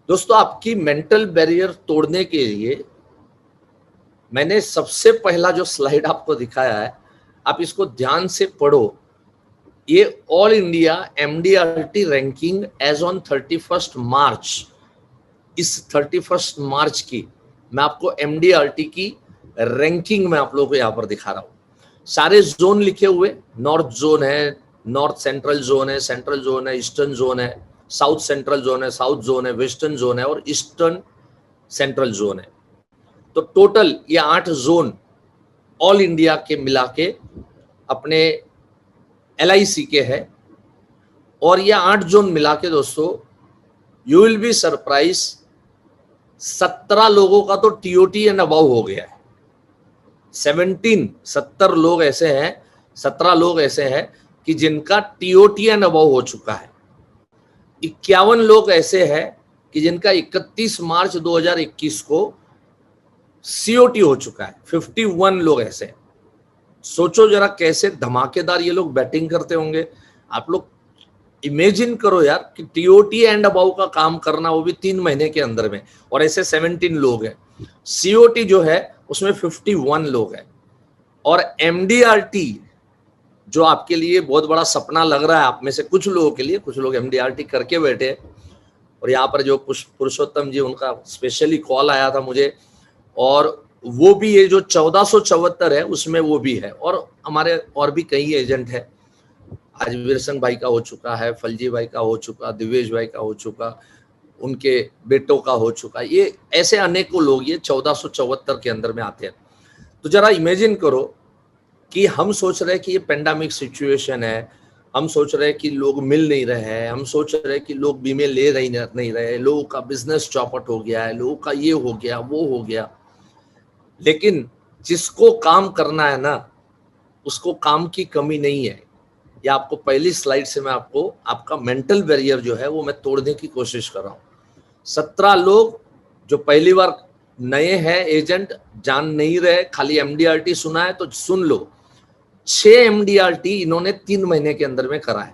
दोस्तों, आपकी mental barrier तोड़ने के लिए मैंने सबसे पहला जो स्लाइड आपको दिखाया है, आप इसको ध्यान से पढ़ो। ये all India MDRT ranking as on 31 March. इस 31 मार्च की मैं आपको एमडीआरटी की रैंकिंग में आप लोगों को यहां पर दिखा रहा हूं। सारे जोन लिखे हुए, नॉर्थ जोन है, नॉर्थ सेंट्रल जोन है, सेंट्रल जोन है, ईस्टर्न जोन है, साउथ सेंट्रल जोन है, साउथ जोन है, वेस्टर्न जोन है और ईस्टर्न सेंट्रल जोन है। तो टोटल ये 8 जोन ऑल इंडिया के मिला के अपने एलआईसी के है। और ये 8 जोन मिला के दोस्तों, यू विल बी सरप्राइज, 17 लोगों का तो टीओटी एंड अबाउ हो गया है। 17 लोग ऐसे हैं, 17 लोग ऐसे हैं कि जिनका टीओटी एंड अबाउ हो चुका है। 51 लोग ऐसे हैं कि जिनका 31 मार्च 2021 को सीओटी हो चुका है। 51 लोग ऐसे हैं। सोचो जरा कैसे धमाकेदार ये लोग बैटिंग करते होंगे। आप लोग इमेजिन करो यार कि टीओटी एंड अबाउ का काम करना, वो भी 3 महीने के अंदर में, और ऐसे 17 लोग हैं। सीओटी जो है उसमें 51 लोग हैं। और एमडीआरटी जो आपके लिए बहुत बड़ा सपना लग रहा है, आप में से कुछ लोगों के लिए, कुछ लोग एमडीआरटी करके बैठे। और यहाँ पर जो पुरुषोत्तम जी, उनका स्पेशली कॉल आया था मुझे, और वो भी ये जो 1474 है उसमें वो भी है। और हमारे और भी कई एजेंट है। आज वीरसंग भाई का हो चुका है, फलजी भाई का हो चुका, दिवेश भाई का हो चुका, उनके बेटों का हो चुका। ये ऐसे अनेकों लोग ये 1474 के अंदर में आते हैं। तो जरा इमेजिन करो कि हम सोच रहे हैं कि ये पेंडेमिक सिचुएशन है, हम सोच रहे हैं कि लोग मिल नहीं रहे हैं, हम सोच रहे हैं कि लोग बीमे ले नहीं रहे, लोगों का बिजनेस चौपट हो गया है, लोगों का ये हो गया, वो हो गया। लेकिन जिसको काम करना है ना, उसको काम की कमी नहीं है। या आपको पहली स्लाइड से मैं आपको आपका मेंटल बैरियर जो है वो मैं तोड़ने की कोशिश कर रहा हूँ। 17 लोग जो पहली बार नए हैं एजेंट, जान नहीं रहे, खाली एमडीआरटी सुना है तो सुन लो। 6 एमडीआरटी इन्होंने 3 महीने के अंदर में करा है।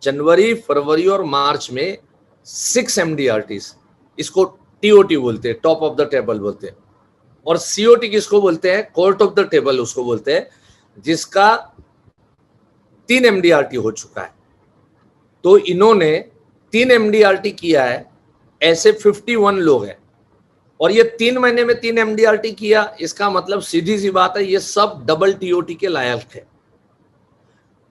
जनवरी, फरवरी और मार्च में 6 एमडीआरटी। इसको टीओटी बोलते हैं, टॉप ऑफ द टेबल बोलते हैं। और सीओटी किसको बोलते हैं? कोर्ट ऑफ द टेबल उसको बोलते हैं, जिसका 3 एमडीआरटी हो चुका है। तो इन्होंने 3 एमडीआरटी किया है, ऐसे 51 लोग हैं। और ये 3 महीने में 3 एमडीआरटी किया, इसका मतलब सीधी सी बात है, ये सब डबल टीओटी के लायक है।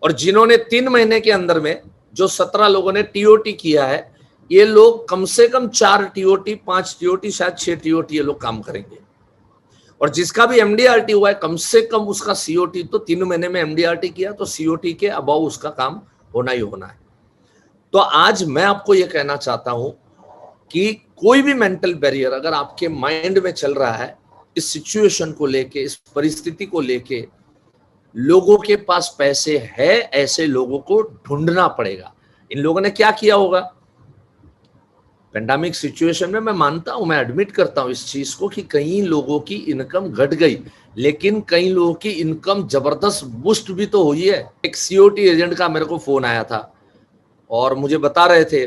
और जिन्होंने 3 महीने के अंदर में जो 17 लोगों ने टीओटी किया है, ये लोग कम से कम 4 टीओटी, 5 टीओटी, शायद 6 टीओटी ये लोग काम करेंगे। और जिसका भी एमडीआरटी हुआ है, कम से कम उसका सीओटी तो 3 महीने में एमडीआरटी किया, तो सीओटी के अबाउ उसका काम होना ही होना है। तो आज मैं आपको यह कहना चाहता हूं कि कोई भी मेंटल बैरियर अगर आपके माइंड में चल रहा है, इस सिचुएशन को लेके, इस परिस्थिति को लेके, लोगों के पास पैसे है, ऐसे लोगों को ढूंढना पड़ेगा। इन लोगों ने क्या किया होगा पेंडेमिक सिचुएशन में? मैं मानता हूं, मैं एडमिट करता हूं इस चीज को कि कई लोगों की इनकम घट गई, लेकिन कई लोगों की इनकम जबरदस्त बूस्ट भी तो हुई है। एक सीओटी एजेंट का मेरे को फोन आया था और मुझे बता रहे थे,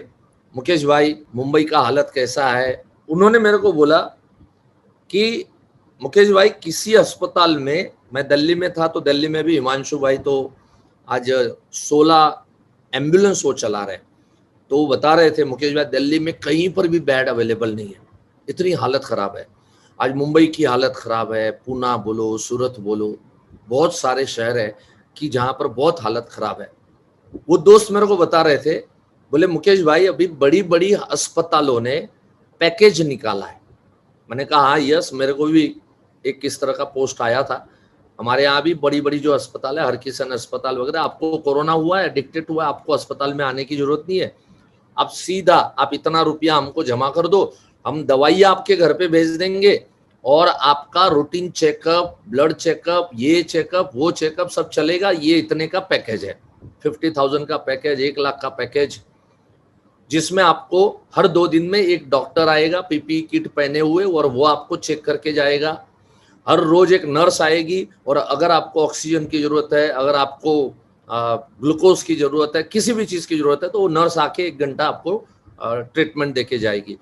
मुकेश भाई मुंबई का हालत कैसा है। उन्होंने मेरे को बोला कि मुकेश भाई किसी अस्पताल में, मैं दिल्ली में था तो दिल्ली में भी हिमांशु भाई तो आज 16 एम्बुलेंस वो चला रहे, तो वो बता रहे थे मुकेश भाई दिल्ली में कहीं पर भी बेड अवेलेबल नहीं है, इतनी हालत खराब है। आज मुंबई की हालत खराब है, पूना बोलो, सूरत बोलो, बहुत सारे शहर है कि जहाँ पर बहुत हालत खराब है। वो दोस्त मेरे को बता रहे थे, बोले मुकेश भाई अभी बड़ी बड़ी अस्पतालों ने पैकेज निकाला है। मैंने कहा हाँ यस, मेरे को भी एक किस तरह का पोस्ट आया था। हमारे यहाँ भी बड़ी बड़ी जो अस्पताल है, हरकिशन अस्पताल वगैरह, आपको कोरोना हुआ है, एडिक्टेड हुआ है, आपको अस्पताल में आने की जरूरत नहीं है। आप सीधा आप इतना रुपया हमको जमा कर दो, हम दवाई आपके घर पे भेज देंगे और आपका रूटीन चेकअप, ब्लड चेकअप, ये चेकअप, वो चेकअप सब चलेगा। ये इतने का पैकेज है, 50,000 का पैकेज, 1 लाख का पैकेज, जिसमें आपको हर 2 दिन में एक डॉक्टर आएगा पीपी किट पहने हुए और वो आपको चेक करके जाएगा। हर रोज एक नर्स आएगी और अगर आपको ऑक्सीजन की जरूरत है, अगर आपको ग्लूकोज की जरूरत है, किसी भी चीज की जरूरत है, तो वो नर्स आके 1 घंटा आपको ट्रीटमेंट देके जाएगी।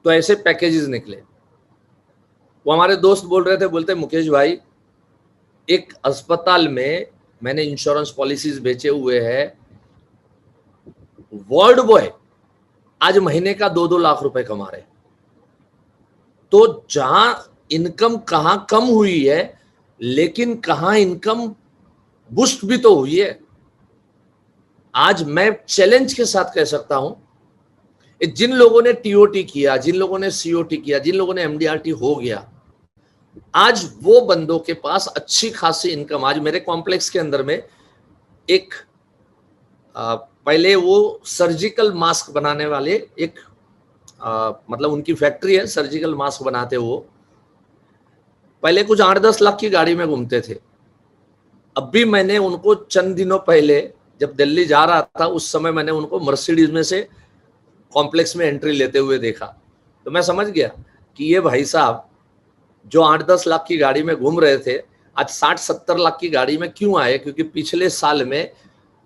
तो ऐसे पैकेजेस निकले। वो हमारे दोस्त बोल रहे थे, बोलते मुकेश भाई एक अस्पताल में मैंने इंश्योरेंस पॉलिसीज बेचे हुए हैं, वार्ड बॉय आज महीने का 2-2 लाख रुपए कमा रहे। तो जहां इनकम कहां कम हुई है, लेकिन कहां इनकम बूस्ट भी तो हुई है। आज मैं चैलेंज के साथ कह सकता हूं, जिन लोगों ने टीओटी किया, जिन लोगों ने सीओटी किया, जिन लोगों ने एमडीआरटी हो गया, आज वो बंदों के पास अच्छी खासी इनकम। आज मेरे कॉम्प्लेक्स के अंदर में एक पहले वो सर्जिकल मास्क बनाने वाले एक मतलब उनकी फैक्ट्री है, सर्जिकल मास्क बनाते। वो पहले कुछ 8-10 लाख की गाड़ी में घूमते थे। अब भी मैंने उनको चंद दिनों पहले जब दिल्ली जा रहा था, उस समय मैंने उनको मर्सिडीज में से कॉम्प्लेक्स में एंट्री लेते हुए देखा। तो मैं समझ गया कि ये भाई साहब जो 8-10 लाख की गाड़ी में घूम रहे थे, आज 60-70 लाख की गाड़ी में क्यों आए? क्योंकि पिछले साल में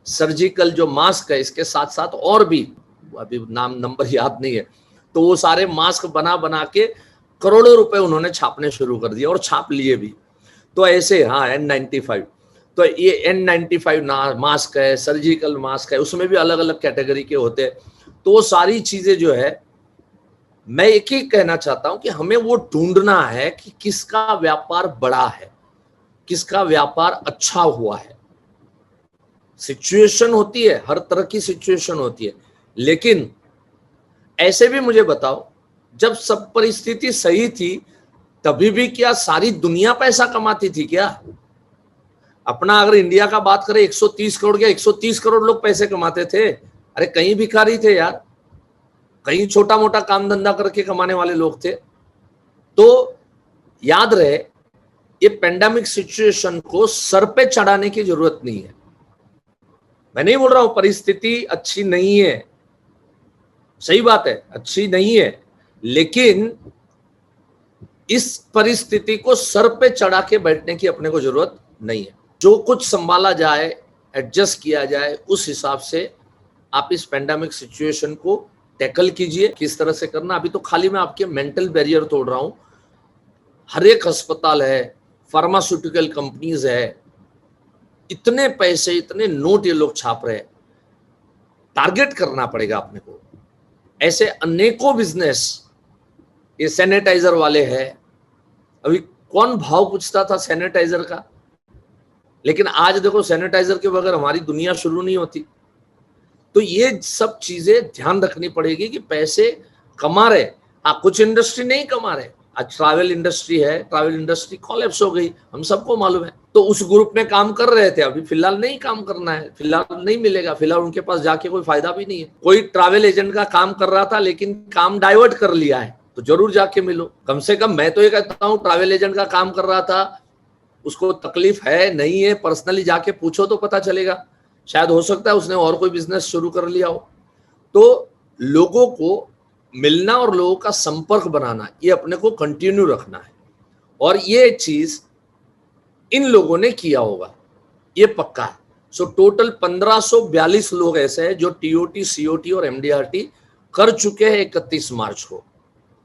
सर्जिकल जो मास्क है, इसके साथ साथ और भी अभी नाम नंबर याद नहीं है, तो वो सारे मास्क बना बना के करोड़ों रुपए उन्होंने छापने शुरू कर दिए और छाप लिए भी। तो ऐसे हाँ N95, तो ये N95 मास्क है, सर्जिकल मास्क है, उसमें भी अलग अलग कैटेगरी के होते हैं। तो वो सारी चीजें जो है, मैं एक ही कहना चाहता हूं कि हमें वो ढूंढना है कि किसका व्यापार बड़ा है, किसका व्यापार अच्छा हुआ है। सिचुएशन होती है, हर तरह की सिचुएशन होती है, लेकिन ऐसे भी मुझे बताओ, जब सब परिस्थिति सही थी तभी भी क्या सारी दुनिया पैसा कमाती थी क्या? अपना अगर इंडिया का बात करें, 130 करोड़ या 130 करोड़ लोग पैसे कमाते थे। अरे कहीं भिखारी थे यार, कहीं छोटा मोटा काम धंधा करके कमाने वाले लोग थे। तो याद रहे, ये पेंडेमिक सिचुएशन को सर पे चढ़ाने की जरूरत नहीं है। मैं नहीं बोल रहा हूं परिस्थिति अच्छी नहीं है, सही बात है, अच्छी नहीं है, लेकिन इस परिस्थिति को सर पे चढ़ा के बैठने की अपने को जरूरत नहीं है। जो कुछ संभाला जाए, एडजस्ट किया जाए, उस हिसाब से आप इस पेंडेमिक सिचुएशन को टैकल कीजिए। किस तरह से करना, अभी तो खाली मैं आपके मेंटल बैरियर तोड़ रहा हूं। हर एक अस्पताल है, फार्मास्यूटिकल कंपनीज है, इतने पैसे, इतने नोट ये लोग छाप रहे हैं। टारगेट करना पड़ेगा अपने को। ऐसे अनेकों बिजनेस, ये सैनिटाइजर वाले हैं, अभी कौन भाव पूछता था सैनिटाइजर का, लेकिन आज देखो सैनिटाइजर के बगैर हमारी दुनिया शुरू नहीं होती। तो ये सब चीजें ध्यान रखनी पड़ेगी कि पैसे कमा रहे। हाँ, कुछ इंडस्ट्री नहीं कमा रहे। आज ट्रैवल इंडस्ट्री है, ट्रैवल इंडस्ट्री कोलैप्स हो गई, हम सबको मालूम है। तो उस ग्रुप में काम कर रहे थे, अभी फिलहाल नहीं काम करना है, फिलहाल नहीं मिलेगा, फिलहाल उनके पास जाके कोई फायदा भी नहीं है। कोई ट्रैवल एजेंट का काम कर रहा था लेकिन काम डाइवर्ट कर लिया है, तो जरूर जाके मिलो। कम से कम मैं तो ये कहता हूँ, ट्रैवल एजेंट का काम कर रहा था, उसको तकलीफ है नहीं है, पर्सनली जाके पूछो तो पता चलेगा। शायद हो सकता है उसने और कोई बिजनेस शुरू कर लिया हो। तो लोगों को मिलना और लोगों का संपर्क बनाना, ये अपने को कंटिन्यू रखना है, और ये चीज इन लोगों ने किया होगा, ये पक्का है। सो टोटल 1542 लोग ऐसे हैं जो टीओटी, सीओटी और एमडीआरटी कर चुके हैं 31 मार्च को।